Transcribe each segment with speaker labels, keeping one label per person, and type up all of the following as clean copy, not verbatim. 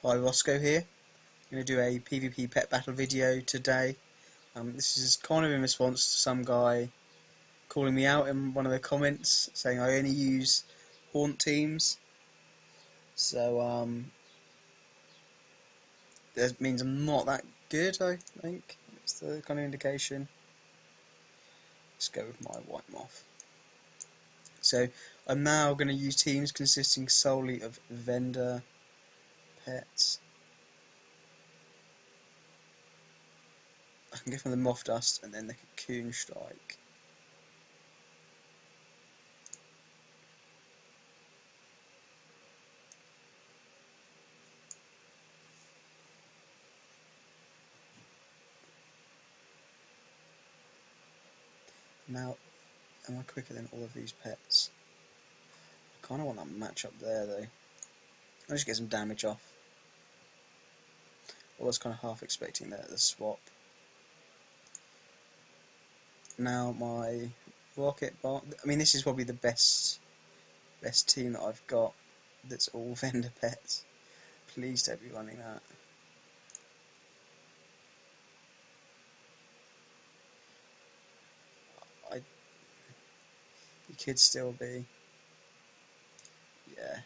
Speaker 1: Hi, Roscoe here. I'm going to do a PvP pet battle video today. This is kind of in response to some guy calling me out in one of the comments saying I only use haunt teams. So that means I'm not that good, I think. That's the kind of indication. Let's go with my white moth. So I'm now going to use teams consisting solely of vendor pets. I can give them the moth dust and then the cocoon strike. Now, am I quicker than all of these pets? I kind of want that match up there though. I'll just get some damage off. I was kind of half expecting that, the swap. Now my rocket bot. I mean, this is probably the best team that I've got. That's all vendor pets. Please don't be running that. You could still be. Yeah.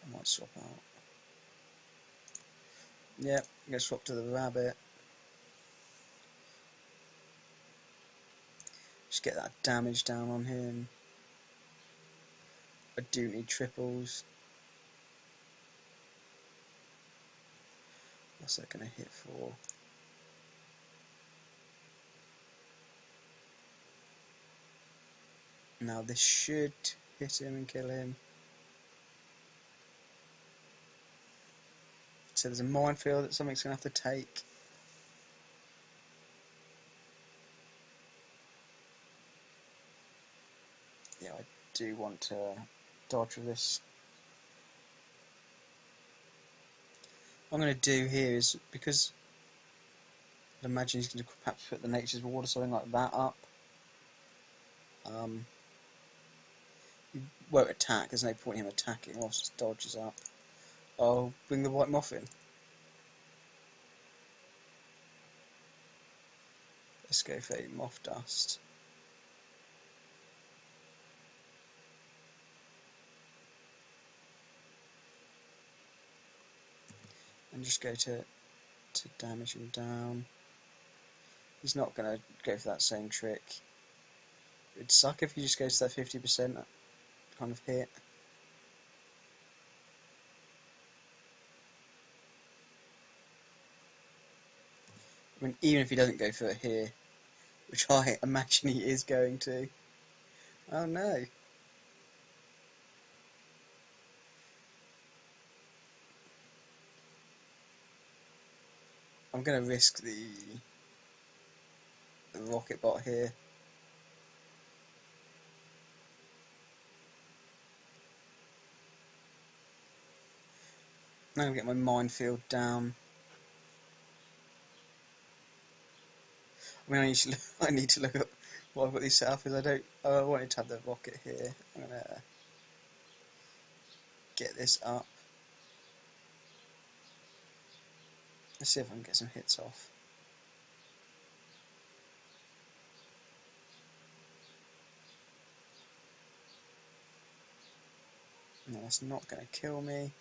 Speaker 1: I might swap out. Yep, I'm gonna swap to the rabbit. Just get that damage down on him. I do need triples. What's that gonna hit for? Now this should hit him and kill him. So there's a minefield that something's gonna have to take. Yeah, I do want to dodge with this. What I'm going to do here is, because I imagine he's going to perhaps put the Nature's Ward or something like that up. He won't attack, there's no point in him attacking whilst his dodge is up. I'll bring the white moth in. Let's go for a moth dust. And just go to damage him down. He's not going to go for that same trick. It'd suck if he just goes to that 50% kind of hit. I mean, even if he doesn't go for it here, which I imagine he is going to. Oh no. I'm going to risk the rocket bot here. I'm going to get my minefield down. I mean, I need to look up what I've got these set up, because I wanted to have the rocket here. I'm going to get this up. Let's see if I can get some hits off. No, that's not going to kill me.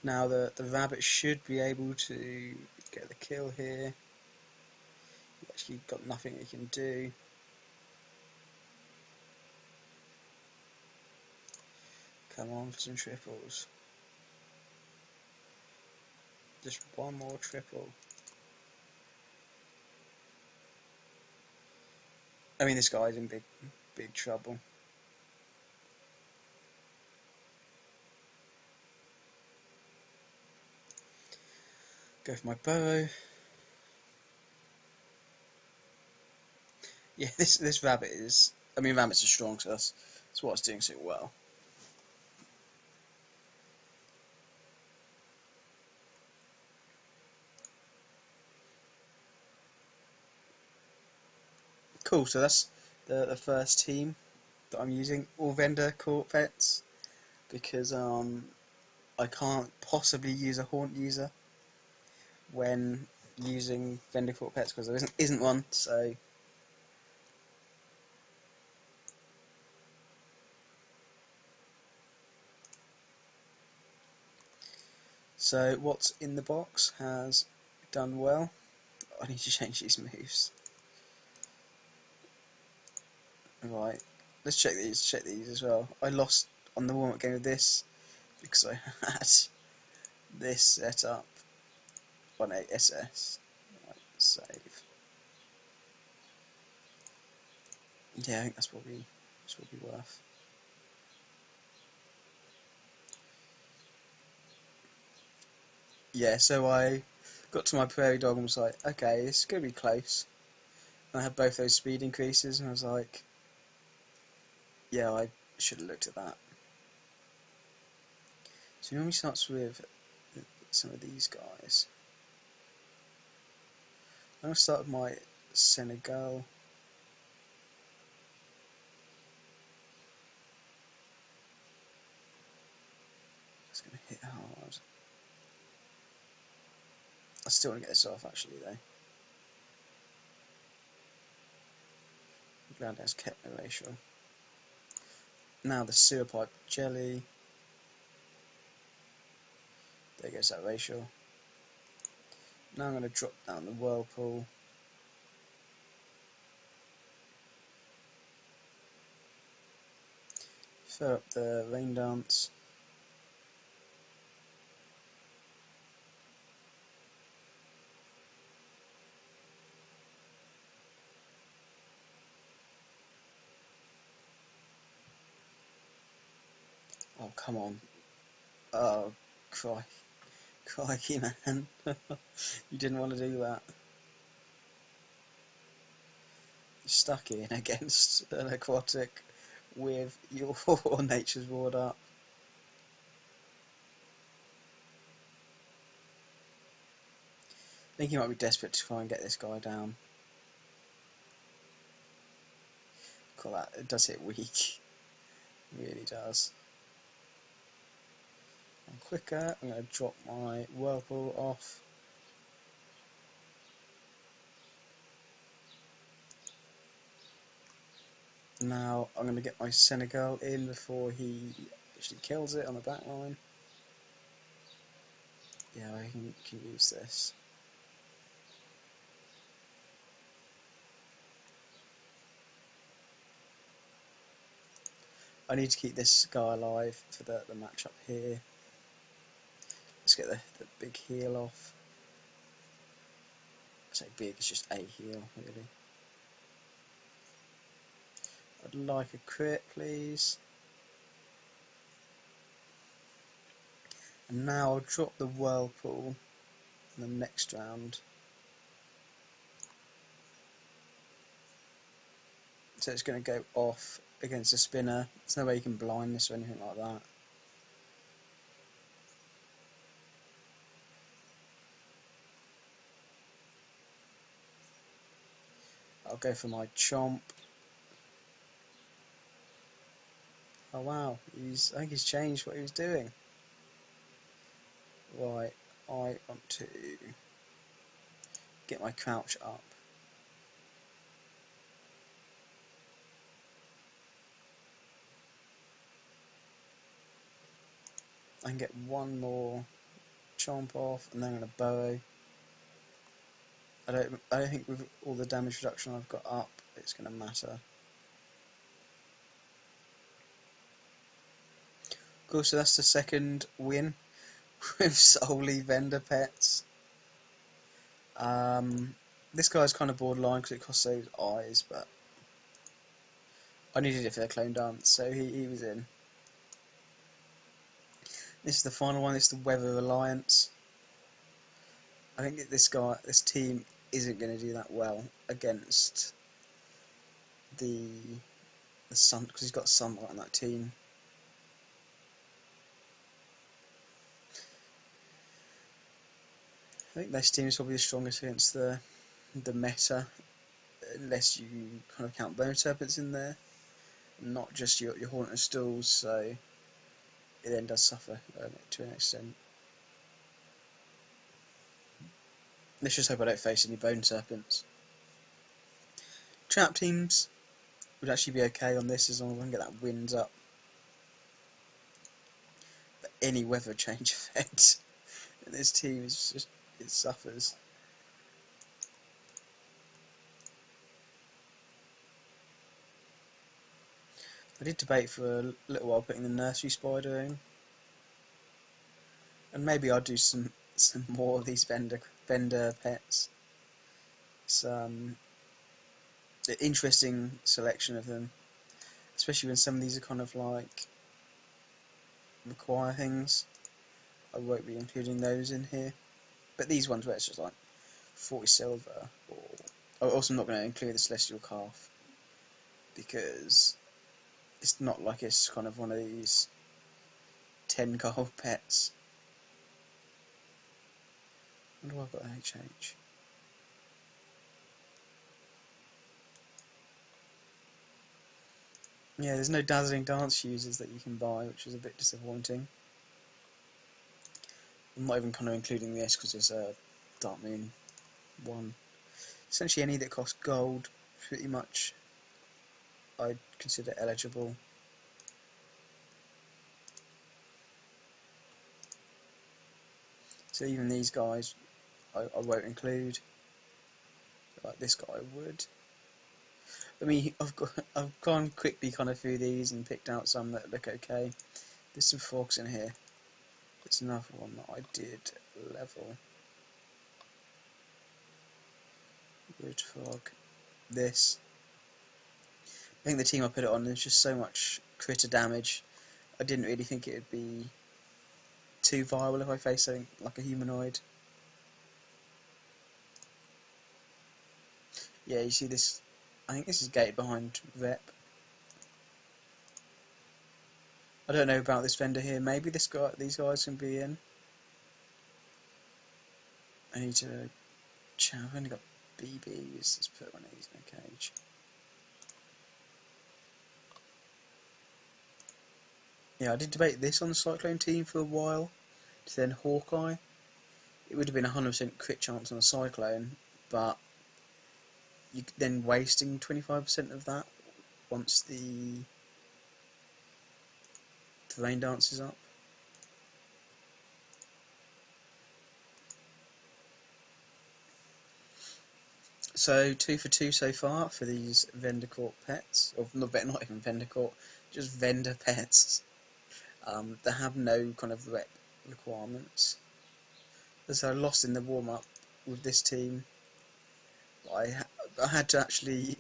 Speaker 1: Now the rabbit should be able to get the kill here. He's actually got nothing he can do. Come on for some triples. Just one more triple. I mean, this guy's in big trouble. Go for my burrow. Yeah, this rabbit is. I mean, rabbits are strong, so that's why it's doing so well. Cool, so that's the first team that I'm using, all vendor caught pets, because I can't possibly use a haunt user when using vendor caught pets because there isn't one. So what's in the box has done well. I need to change these moves. Right, let's check these as well. I lost on the warm-up game of this because I had this set up on a SS. Right, save. Yeah, I think that's probably worth. Yeah, so I got to my prairie dog and was like, okay, this is gonna be close. And I had both those speed increases, and I was like, yeah, I should have looked at that. So he normally starts with some of these guys. I'm going to start with my Senegal. It's going to hit hard. I still want to get this off actually though. Ground has kept no racial. Now the sewer pipe jelly. There goes that racial. Now I'm going to drop down the whirlpool. Fill up the rain dance. Oh come on. Oh crikey man. You didn't want to do that. You're stuck in against an aquatic with your nature's ward up. I think he might be desperate to try and get this guy down. Call that, it does hit weak. It really does. And quicker, I'm going to drop my whirlpool off. Now I'm going to get my Senegal in before he actually kills it on the back line. Yeah, I can use this. I need to keep this guy alive for the match up here. Let's get the big heal off. I say big, it's just a heal, really. I'd like a crit, please. And now I'll drop the whirlpool in the next round. So it's going to go off against a spinner. There's no way you can blind this or anything like that. I'll go for my chomp. Oh wow, I think he's changed what he was doing. Right, I want to get my crouch up. I can get one more chomp off, and then I'm gonna burrow. I don't think with all the damage reduction I've got up, it's gonna matter. Cool, so that's the second win with solely vendor pets. This guy's kind of borderline because it costs those eyes, but I needed it for the clone dance, so he was in. This is the final one. This is the Weather Alliance. I think this team isn't going to do that well against the sun, because he's got sunlight on that team. I think this team is probably the strongest against the meta unless you kind of count bone serpents in there, not just your haunted stalls, so it then does suffer to an extent. Let's just hope I don't face any bone serpents. Trap teams would actually be okay on this as long as I can get that winds up. But any weather change effect in this team is just, it suffers. I did debate for a little while putting the nursery spider in, and maybe I'll do some more of these vendor pets. It's an interesting selection of them, especially when some of these are kind of like require things. I won't be including those in here, but these ones where it's just like 40 silver, or also I'm not going to include the celestial calf because it's not like it's kind of one of these 10 gold pets. I wonder why I've got an HH. Yeah, there's no dazzling dance users that you can buy, which is a bit disappointing. I'm not even kind of including this because it's a Dark Moon one. Essentially any that cost gold, pretty much, I'd consider eligible. So even these guys, I won't include. Like this guy would. I mean, I've gone quickly kind of through these and picked out some that look okay. There's some frogs in here. There's another one that I did level. Wood frog. This. I think the team I put it on, there's just so much critter damage. I didn't really think it would be too viable if I faced something like a humanoid. Yeah, you see this. I think this is gated behind Rep. I don't know about this vendor here. Maybe these guys can be in. I need to check. I've only got BBs. Let's put one of these in a cage. Yeah, I did debate this on the Cyclone team for a while. To then Hawkeye. It would have been 100% crit chance on a Cyclone, but you then wasting 25% of that once the rain dance is up. So 2 for 2 so far for these vendor court pets, or not even vendor court, just vendor pets. That have no kind of rep requirements. As I lost in the warm up with this team, I had to actually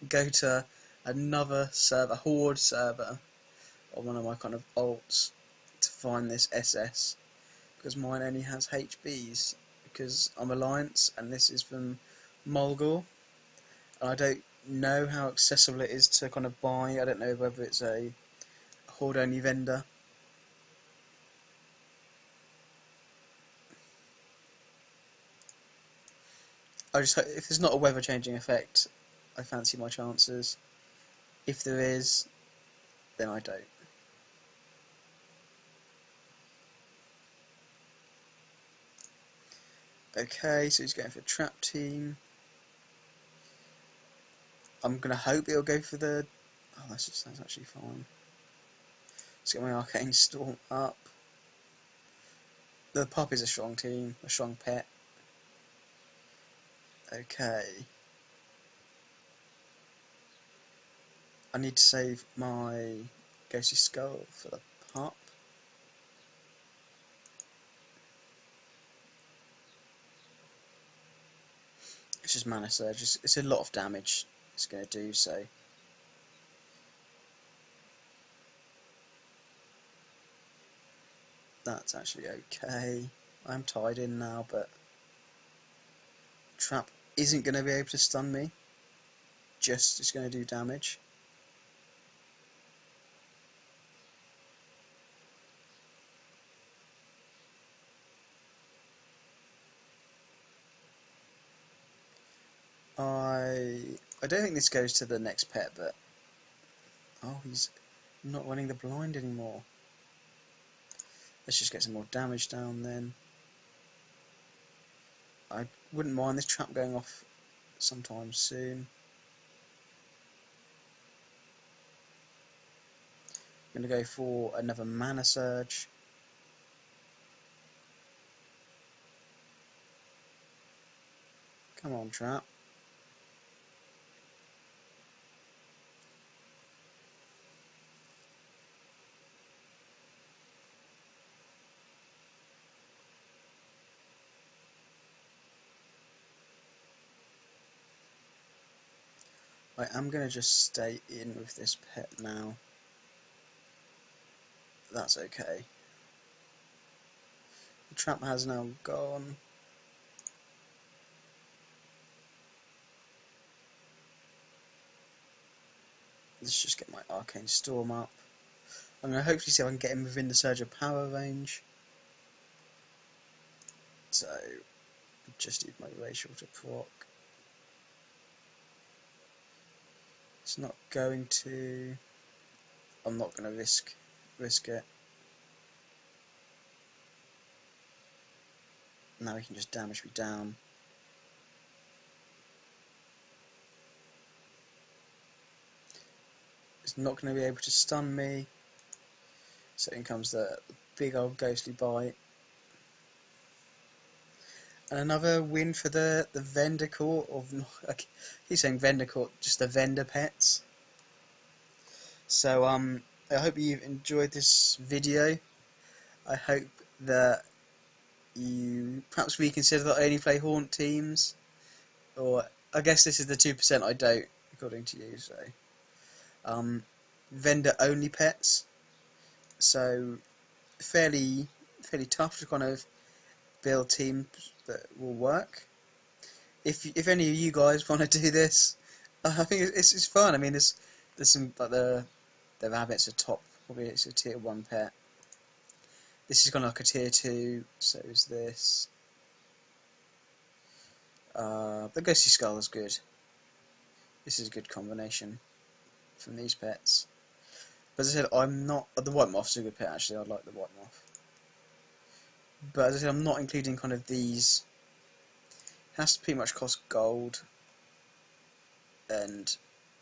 Speaker 1: go to another server, Horde server, on one of my kind of alts to find this SS, because mine only has HBs, because I'm Alliance and this is from Mulgore, and I don't know how accessible it is to kind of buy. I don't know whether it's a Horde only vendor. I just hope, if there's not a weather changing effect, I fancy my chances. If there is, then I don't. Okay, so he's going for trap team. I'm gonna hope it'll go for the. Oh, that's actually fine. Let's get my Arcane Storm up. The pup is a strong team, a strong pet. Okay. I need to save my Ghostly Skull for the pup. It's just Mana Surge. It's a lot of damage it's going to do, so. That's actually okay. I'm tied in now, but Trap isn't going to be able to stun me. Just it's going to do damage. I I don't think this goes to the next pet, but oh, he's not running the blind anymore. Let's just get some more damage down then. I wouldn't mind this trap going off sometime soon. I'm going to go for another mana surge. Come on, trap. I am going to just stay in with this pet now. That's okay. The trap has now gone. Let's just get my Arcane Storm up. I'm going to hopefully see if I can get him within the Surge of Power range. So, just use my Racial to proc. It's not going to... I'm not going to risk it. Now he can just damage me down. It's not going to be able to stun me. So in comes the big old ghostly bite. And another win for the vendor court of... He's saying vendor court, just the vendor pets. So I hope you've enjoyed this video. I hope that you perhaps reconsider that I only play Haunt teams, or I guess this is the 2% I don't, according to you. So vendor only pets, so fairly tough to kind of build teams that will work. If any of you guys want to do this, I think it's fun. I mean, there's some like the rabbits are top. Probably it's a tier 1 pet. This is kind of like a tier 2. So is this. The Ghostly Skull is good. This is a good combination from these pets. But as I said, I'm not. The White Moth's a good pet actually. I like the White Moth. But as I said, I'm not including kind of these. It has to pretty much cost gold. And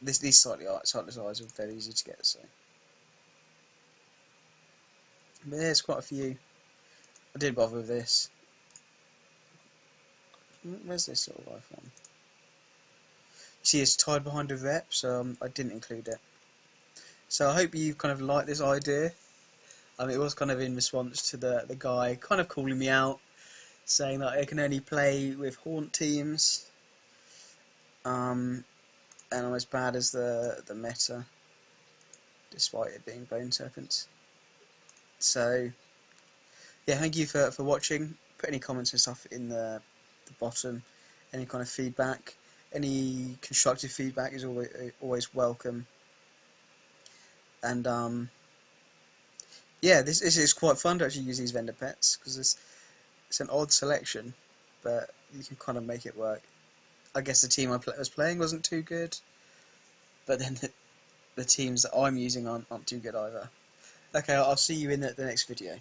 Speaker 1: these Sightless Eyes are very easy to get. So. But there's quite a few. I did bother with this. Where's this little guy from? You see, it's tied behind a rep, so I didn't include it. So I hope you kind of like this idea. It was kind of in response to the guy kind of calling me out, saying that I can only play with Haunt teams, and I'm as bad as the meta, despite it being Bone Serpents. So yeah, thank you for watching. Put any comments and stuff in the bottom. Any kind of feedback, any constructive feedback is always welcome. And yeah, this is quite fun to actually use these vendor pets, because it's an odd selection, but you can kind of make it work. I guess the team I was playing wasn't too good, but then the teams that I'm using aren't too good either. Okay, I'll see you in the next video.